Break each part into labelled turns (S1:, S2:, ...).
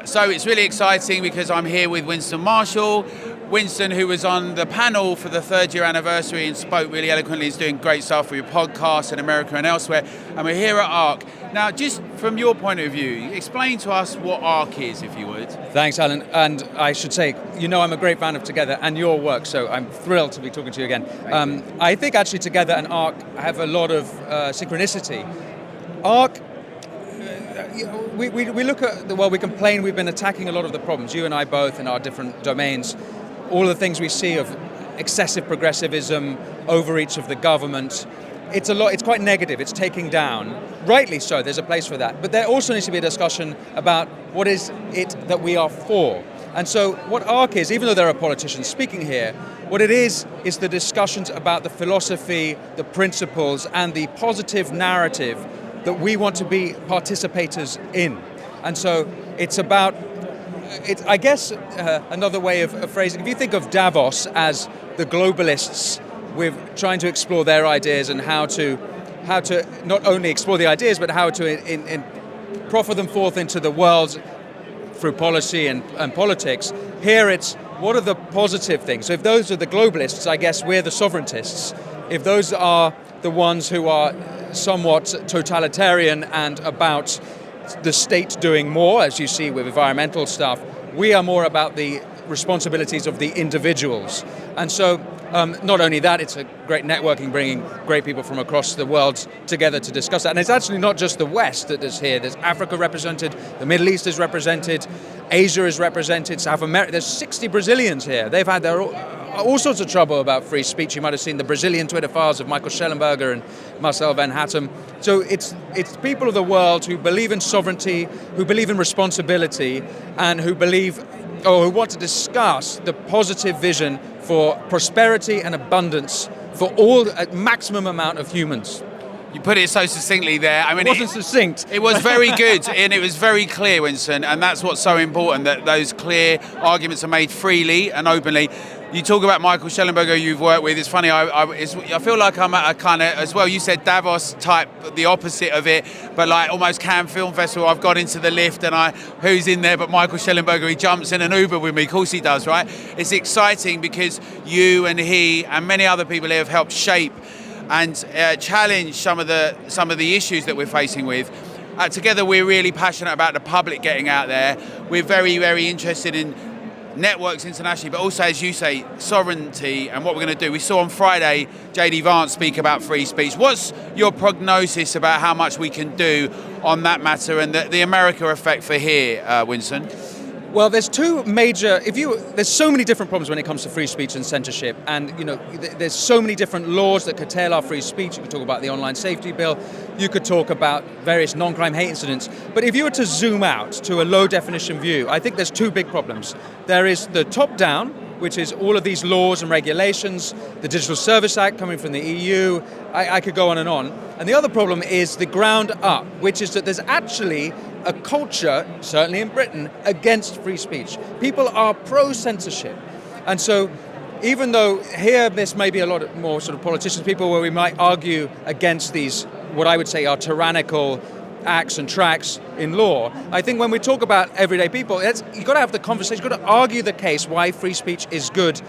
S1: So it's really exciting because I'm here with Winston Marshall. Winston, who was on the panel for the third year anniversary and spoke really eloquently, is doing great stuff for your podcast in America and elsewhere. And we're here at ARC. Now, just from your point of view, explain to us what ARC is, if you would.
S2: Thanks, Alan. And I should say, I'm a great fan of Together and your work, so I'm thrilled to be talking to you again. I think actually Together and ARC have a lot of synchronicity. ARC, we look at the world, we complain we've been attacking a lot of the problems, you and I both in our different domains, all the things we see of excessive progressivism, overreach of the government. It's quite negative, it's taking down. Rightly so, there's a place for that. But there also needs to be a discussion about what is it that we are for. And so what ARC is, even though there are politicians speaking here, what it is the discussions about the philosophy, the principles, and the positive narrative that we want to be participators in. And so it's about, I guess another way of phrasing, if you think of Davos as the globalists with trying to explore their ideas and how to not only explore the ideas, but how to proffer them forth into the world through policy and politics. Here it's, what are the positive things? So if those are the globalists, I guess we're the sovereigntists. If those are the ones who are somewhat totalitarian and about the state doing more, as you see with environmental stuff, we are more about the responsibilities of the individuals. And so not only that, it's a great networking, bringing great people from across the world together to discuss that. And it's actually not just the West that is here. There's Africa represented, the Middle East is represented, Asia is represented, South America. There's 60 Brazilians here. They've had all sorts of trouble about free speech. You might have seen the Brazilian Twitter files of Michael Schellenberger and Marcel Van Hattem. So it's people of the world who believe in sovereignty, who believe in responsibility, and who want to discuss the positive vision for prosperity and abundance for a maximum amount of humans.
S1: You put it so succinctly there. I mean,
S2: it wasn't succinct.
S1: It was very good, and it was very clear, Winston, and that's what's so important, that those clear arguments are made freely and openly. You talk about Michael Schellenberger you've worked with. It's funny, I feel like I'm at a kind of, as well, you said Davos type, the opposite of it, but like almost Cannes Film Festival, I've got into the lift and who's in there but Michael Schellenberger, he jumps in an Uber with me, of course he does, right? It's exciting because you and he and many other people here have helped shape and challenge some of the issues that we're facing with. Together we're really passionate about the public getting out there. We're very, very interested in networks internationally, but also, as you say, sovereignty and what we're going to do. We saw on Friday J.D. Vance speak about free speech. What's your prognosis about how much we can do on that matter and the America effect for here, Winston?
S2: Well, there's two major, there's so many different problems when it comes to free speech and censorship, and there's so many different laws that curtail our free speech. You could talk about the online safety bill, you could talk about various non-crime hate incidents, but if you were to zoom out to a low definition view, I think there's two big problems. There is the top-down, which is all of these laws and regulations, the Digital Service Act coming from the EU, I could go on. And the other problem is the ground up, which is that there's actually a culture, certainly in Britain, against free speech. People are pro-censorship. And so even though here this may be a lot more sort of politicians, people where we might argue against these, what I would say are tyrannical acts and tracks in law, I think when we talk about everyday people, you've got to have the conversation, you've got to argue the case why free speech is good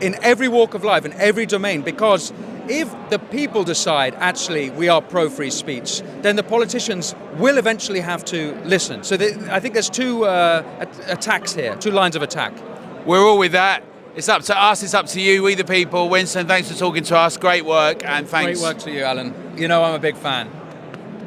S2: in every walk of life, in every domain, because if the people decide, actually, we are pro-free speech, then the politicians will eventually have to listen. So I think there's two attacks here, two lines of attack.
S1: We're all with that. It's up to us, it's up to you, we the people. Winston, thanks for talking to us. Great work, and thanks.
S2: Great work to you, Alan. I'm a big fan.